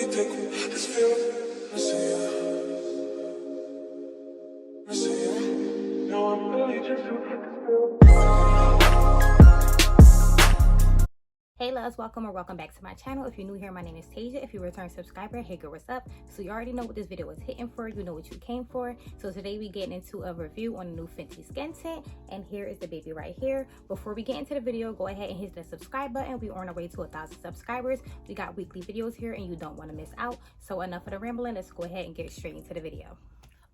Hey loves, welcome or welcome back to my channel. If you're new here, my name is Tasia. If you're a return subscriber, hey girl, what's up? So you already know what this video is hitting for, you know what you came for. So today we getting into a review on a new Fenty skin tint, and here is the baby right here. Before we get into the video, go ahead and hit the subscribe button. We're on our way to 1,000 subscribers. We got weekly videos here and you don't want to miss out. So enough of the rambling, let's go ahead and get straight into the video.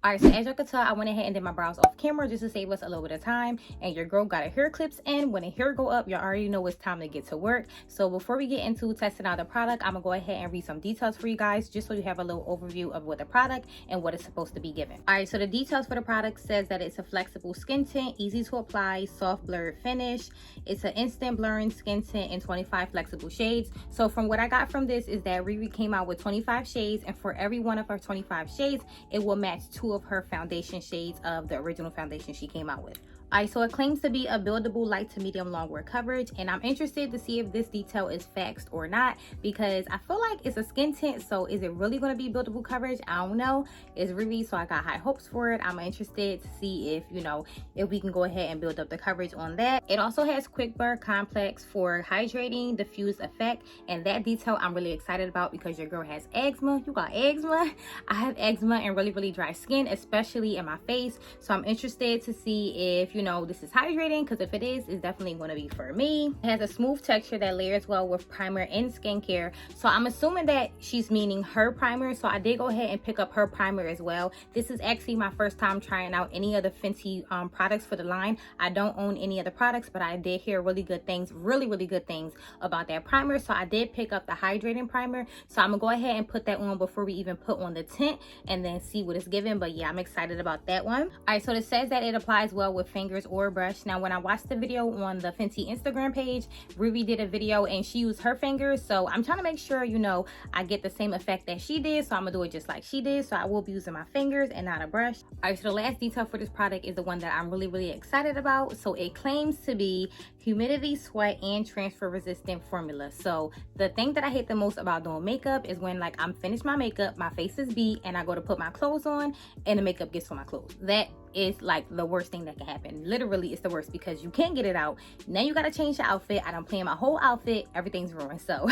All right, so as y'all can tell, I went ahead and did my brows off camera just to save us a little bit of time. And your girl got her hair clips in. When the hair go up, y'all already know it's time to get to work. So before we get into testing out the product, I'm gonna go ahead and read some details for you guys, just so you have a little overview of what the product and what it's supposed to be given. All right, so the details for the product says that it's a flexible skin tint, easy to apply, soft blurred finish. It's an instant blurring skin tint in 25 flexible shades. So from what I got from this is that Riri came out with 25 shades, and for every one of her 25 shades, it will match 2 of her foundation shades of the original foundation she came out with. All right, so it claims to be a buildable light to medium long wear coverage, and I'm interested to see if this detail is faxed or not, because I feel like it's a skin tint, so is it really going to be buildable coverage? I don't know. It's Riri, so I got high hopes for it. I'm interested to see if, you know, if we can go ahead and build up the coverage on that. It also has quick burn complex for hydrating diffuse effect, and that detail I'm really excited about because your girl has eczema. You got eczema? I have eczema and really dry skin, especially in my face, so I'm interested to see if, you know, this is hydrating, because if it is, it's definitely going to be for me. It has a smooth texture that layers well with primer and skincare, so I'm assuming that she's meaning her primer, so I did go ahead and pick up her primer as well. This is actually my first time trying out any of the Fenty products for the line. I don't own any of the products, but I did hear really good things, really good things about that primer, so I did pick up the hydrating primer. So I'm gonna go ahead and put that on before we even put on the tint, and then see what it's given. But yeah, I'm excited about that one. All right, so it says that it applies well with fingers or brush. Now when I watched the video on the Fenty Instagram page, Riri did a video and she used her fingers, so I'm trying to make sure, you know, I get the same effect that she did, so I'm gonna do it just like she did. So I will be using my fingers and not a brush. All right, so the last detail for this product is the one that I'm really excited about. So it claims to be humidity, sweat, and transfer resistant formula. So the thing that I hate the most about doing makeup is when, like, I'm finished my makeup, my face is beat, and I go to put my clothes on and the makeup gets on my clothes. That is like the worst thing that can happen. Literally, it's the worst, because you can't get it out. Now you got to change the outfit. I don't plan my whole outfit, everything's ruined. So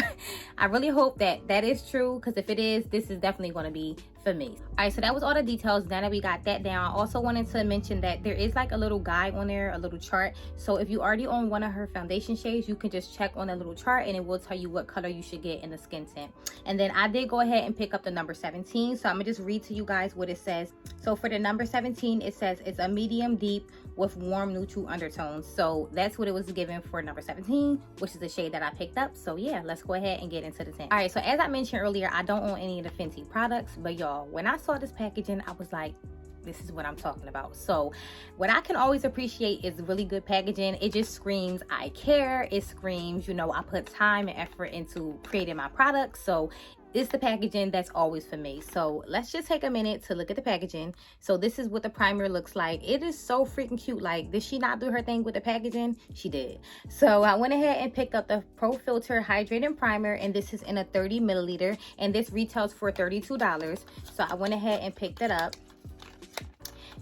I really hope that that is true, because if it is, this is definitely going to be for me. All right, so that was all the details. Now that we got that down, I also wanted to mention that there is like a little guide on there, a little chart. So if you already own one of her foundation shades, you can just check on the little chart and it will tell you what color you should get in the skin tint. And then I did go ahead and pick up the number 17, so I'm gonna just read to you guys what it says. So for the number 17, it says it's a medium deep with warm neutral undertones. So that's what it was given for number 17, which is the shade that I picked up. So yeah, let's go ahead and get into the tint. All right, so as I mentioned earlier, I don't own any of the Fenty products, but y'all, when I saw this packaging, I was like, this is what I'm talking about. So what I can always appreciate is really good packaging. It just screams I care. It screams, you know, I put time and effort into creating my products. So it's the packaging that's always for me. So let's just take a minute to look at the packaging. So this is what the primer looks like. It is so freaking cute. Like, did she not do her thing with the packaging? She did. So I went ahead and picked up the Filt'r Hydrating Primer, and this is in a 30 milliliter, and this retails for $32. So I went ahead and picked it up.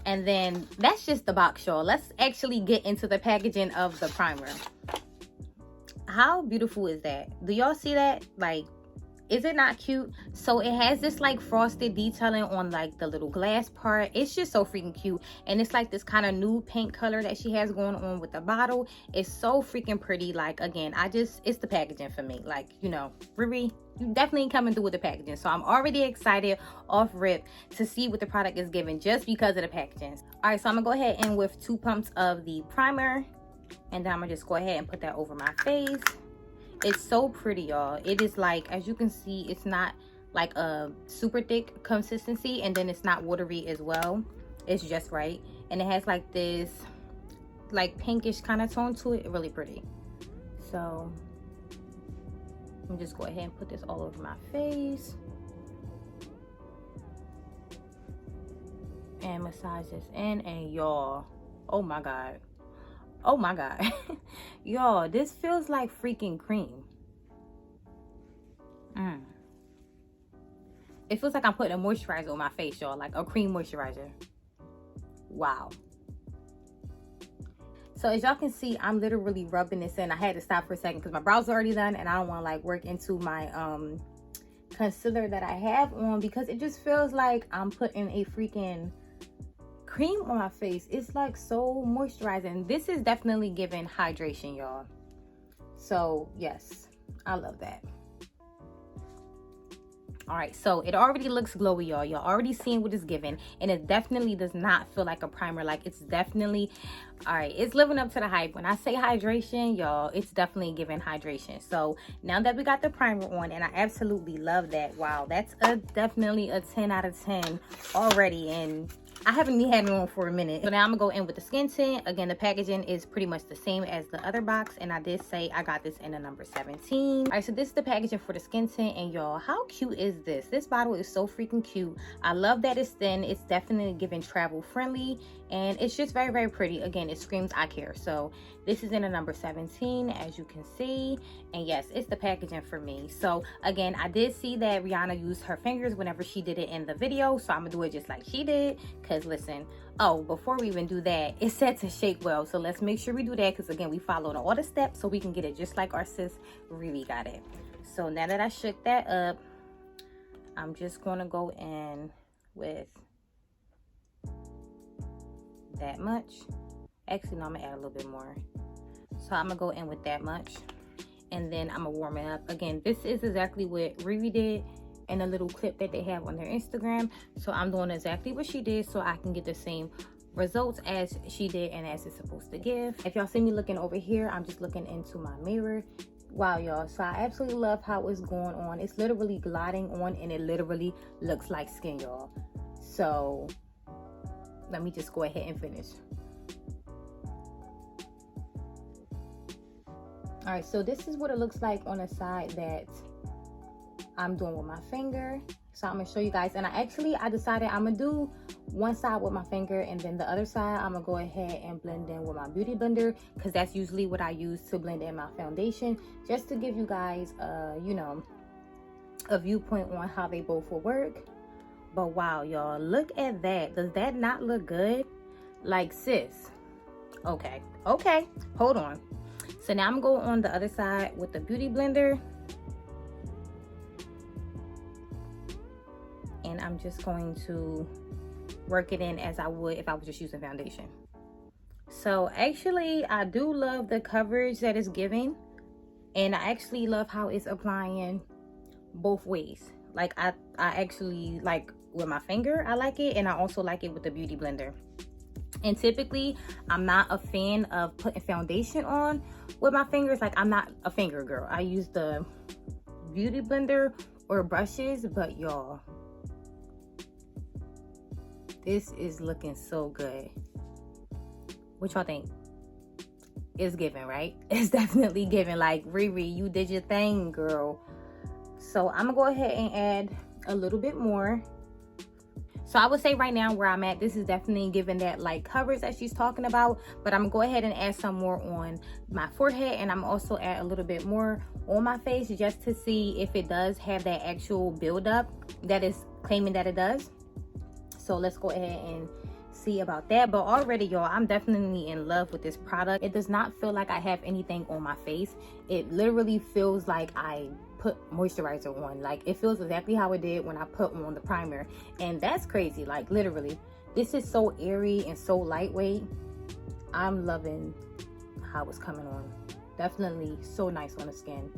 And then that's just the box, y'all. Let's actually get into the packaging of the primer. How beautiful is that? Do y'all see that? Like, is it not cute? So it has this like frosted detailing on like the little glass part. It's just so freaking cute, and it's like this kind of nude pink color that she has going on with the bottle. It's so freaking pretty. Like, again, it's the packaging for me. Like, you know, Riri, you definitely coming through with the packaging. So I'm already excited off rip to see what the product is giving, just because of the packaging. All right, so I'm gonna go ahead and with 2 pumps of the primer, and then I'm gonna just go ahead and put that over my face. It's so pretty, y'all. It is like, as you can see, it's not like a super thick consistency, and then it's not watery as well. It's just right, and it has like this like pinkish kind of tone to it. Really pretty. So let me just go ahead and put this all over my face and massage this in. And y'all, oh my god, oh my god. Y'all, this feels like freaking cream. It feels like I'm putting a moisturizer on my face, y'all, like a cream moisturizer. Wow. So as y'all can see, I'm literally rubbing this in. I had to stop for a second because my brows are already done and I don't want to like work into my concealer that I have on, because it just feels like I'm putting a freaking cream on my face. It's like so moisturizing. This is definitely giving hydration, y'all. So yes, I love that. All right, so it already looks glowy, y'all. Y'all already seeing what it's giving, and it definitely does not feel like a primer. Like, it's definitely, all right, it's living up to the hype. When I say hydration, y'all, it's definitely giving hydration. So now that we got the primer on, and I absolutely love that. Wow, that's definitely a 10 out of 10 already, and I haven't even had it on for a minute. So now I'm gonna go in with the skin tint. Again, the packaging is pretty much the same as the other box, and I did say I got this in a number 17. All right, so this is the packaging for the skin tint, and y'all, how cute is this? This bottle is so freaking cute. I love that it's thin. It's definitely giving travel friendly, and it's just very, very pretty. Again, it screams I care. So this is in a number 17, as you can see, and yes, it's the packaging for me. So again, I did see that Rihanna used her fingers whenever she did it in the video, so I'm gonna do it just like she did. Because listen, oh, before we even do that, it said to shake well, so let's make sure we do that, because again, we followed all the steps so we can get it just like our sis Riri got it. So now that I shook that up, I'm just going to go in with that much. Actually, no, I'm gonna add a little bit more. So I'm gonna go in with that much, and then I'm gonna warm it up. Again, this is exactly what Riri did in a little clip that they have on their Instagram. So I'm doing exactly what she did so I can get the same results as she did and as it's supposed to give. If y'all see me looking over here, I'm just looking into my mirror. Wow, y'all, so I absolutely love how it's going on. It's literally gliding on, and it literally looks like skin, y'all. So let me just go ahead and finish. All right, so this is what it looks like on the side that I'm doing with my finger. So I'm gonna show you guys, and I decided I'm gonna do one side with my finger, and then the other side I'm gonna go ahead and blend in with my beauty blender, because that's usually what I use to blend in my foundation, just to give you guys you know, a viewpoint on how they both will work. But wow, y'all, look at that. Does that not look good? Like, sis, okay, hold on. So now I'm gonna go on the other side with the beauty blender, and I'm just going to work it in as I would if I was just using foundation. So actually, I do love the coverage that it's giving, and I actually love how it's applying both ways. Like, I actually like with my finger, I like it, and I also like it with the beauty blender. And typically, I'm not a fan of putting foundation on with my fingers. Like, I'm not a finger girl. I use the beauty blender or brushes, but y'all, this is looking so good. What y'all think? It's giving, right? It's definitely giving. Like, Riri, you did your thing, girl. So I'm gonna go ahead and add a little bit more. So I would say right now where I'm at, this is definitely giving that like coverage that she's talking about, but I'm gonna go ahead and add some more on my forehead, and I'm also add a little bit more on my face just to see if it does have that actual buildup that is claiming that it does. So let's go ahead and see about that. But already, y'all, I'm definitely in love with this product. It does not feel like I have anything on my face. It literally feels like I put moisturizer on. Like, it feels exactly how it did when I put on the primer, and that's crazy. Like, literally, this is so airy and so lightweight. I'm loving how it's coming on. Definitely so nice on the skin,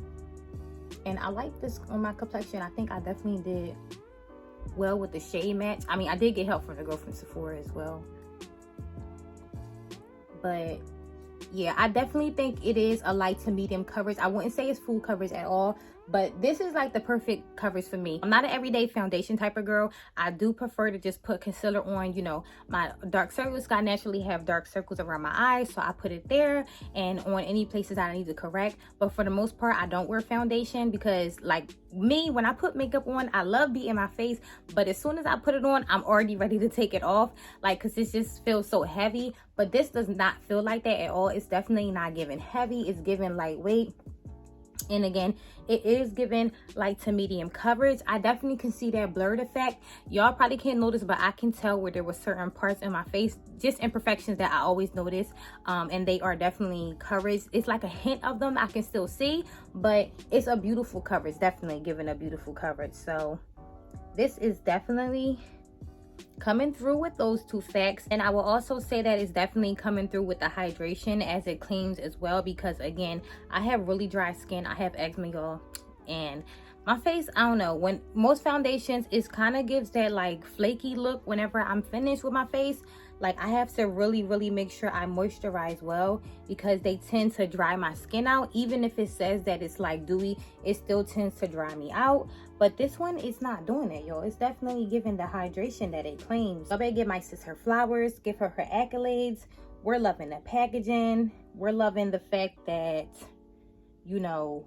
and I like this on my complexion. I think I definitely did well with the shade match. I mean, I did get help from the girl from Sephora as well, but yeah, I definitely think it is a light to medium coverage. I wouldn't say it's full coverage at all, but this is like the perfect coverage for me. I'm not an everyday foundation type of girl. I do prefer to just put concealer on, you know, my dark circles. I naturally have dark circles around my eyes, so I put it there and on any places I need to correct. But for the most part, I don't wear foundation because, like me, when I put makeup on, I love being in my face, but as soon as I put it on, I'm already ready to take it off, like, because it just feels so heavy. But this does not feel like that at all. It's definitely not giving heavy. It's giving lightweight. And again, it is given light to medium coverage. I definitely can see that blurred effect. Y'all probably can't notice, but I can tell where there were certain parts in my face, just imperfections that I always notice, and they are definitely coverage. It's like a hint of them I can still see, but it's a beautiful coverage, definitely giving a beautiful coverage. So this is definitely coming through with those two facts. And I will also say that it's definitely coming through with the hydration as it claims as well, because again, I have really dry skin. I have eczema, y'all, and my face, I don't know, when most foundations, it kind of gives that like flaky look whenever I'm finished with my face. Like I have to really make sure I moisturize well, because they tend to dry my skin out. Even if it says that it's like dewy, it still tends to dry me out. But this one is not doing it, y'all. It's definitely giving the hydration that it claims. I better give my sis her flowers, give her her accolades. We're loving the packaging. We're loving the fact that, you know,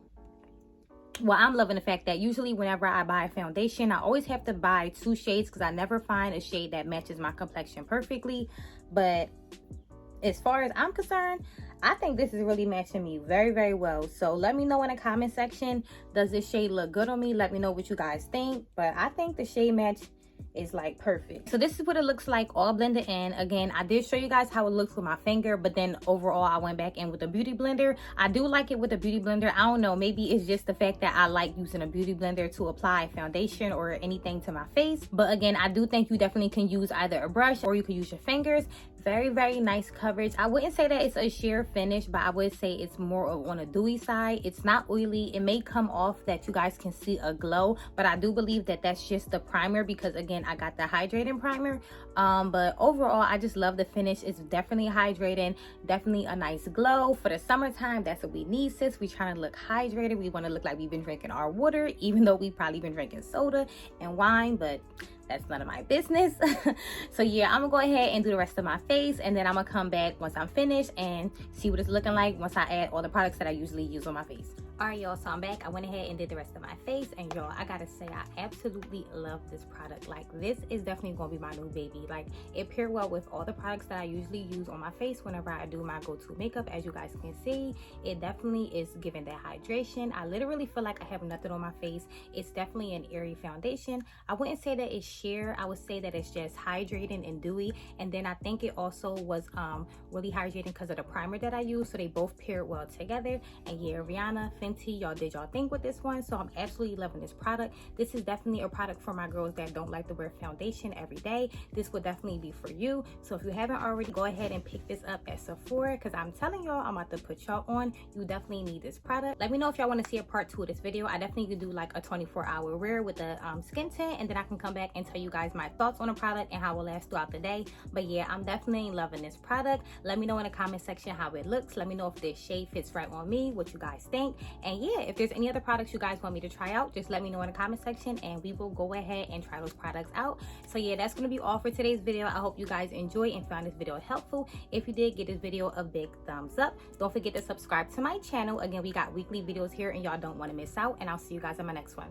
well, I'm loving the fact that usually whenever I buy a foundation, I always have to buy 2 shades because I never find a shade that matches my complexion perfectly. But as far as I'm concerned, I think this is really matching me very well. So let me know in the comment section, does this shade look good on me? Let me know what you guys think. But I think the shade match is like perfect. So this is what it looks like all blended in. Again, I did show you guys how it looks with my finger, but then overall I went back in with a beauty blender. I do like it with a beauty blender. I don't know, maybe it's just the fact that I like using a beauty blender to apply foundation or anything to my face. But again, I do think you definitely can use either a brush or you can use your fingers. Very nice coverage. I wouldn't say that it's a sheer finish, but I would say it's more on a dewy side. It's not oily. It may come off that you guys can see a glow, but I do believe that that's just the primer, because again, I got the hydrating primer. But overall, I just love the finish. It's definitely hydrating, definitely a nice glow for the summertime. That's what we need, sis. We trying to look hydrated. We want to look like we've been drinking our water, even though we probably been drinking soda and wine, but that's none of my business. So yeah, I'm gonna go ahead and do the rest of my face, and then I'm gonna come back once I'm finished and see what it's looking like once I add all the products that I usually use on my face. All right, y'all, so I'm back. I went ahead and did the rest of my face, and y'all, I gotta say, I absolutely love this product. Like, this is definitely gonna be my new baby. Like, it paired well with all the products that I usually use on my face whenever I do my go-to makeup. As you guys can see, it definitely is giving that hydration. I literally feel like I have nothing on my face. It's definitely an airy foundation. I wouldn't say that it's sheer. I would say that it's just hydrating and dewy. And then I think it also was really hydrating because of the primer that I used. So they both paired well together. And yeah, Rihanna, Fenty, y'all did y'all thing with this one. So I'm absolutely loving this product. This is definitely a product for my girls that don't like to wear foundation every day. This would definitely be for you. So if you haven't already, go ahead and pick this up at Sephora, because I'm telling y'all, I'm about to put y'all on. You definitely need this product. Let me know if y'all want to see a part 2 of this video. I definitely could do like a 24-hour wear with the skin tint, and then I can come back and tell you guys my thoughts on the product and how it will last throughout the day. But yeah, I'm definitely loving this product. Let me know in the comment section how it looks. Let me know if this shade fits right on me, what you guys think. And yeah, if there's any other products you guys want me to try out, just let me know in the comment section and we will go ahead and try those products out. So yeah, that's going to be all for today's video. I hope you guys enjoyed and found this video helpful. If you did, give this video a big thumbs up. Don't forget to subscribe to my channel. Again, we got weekly videos here and y'all don't want to miss out. And I'll see you guys in my next one.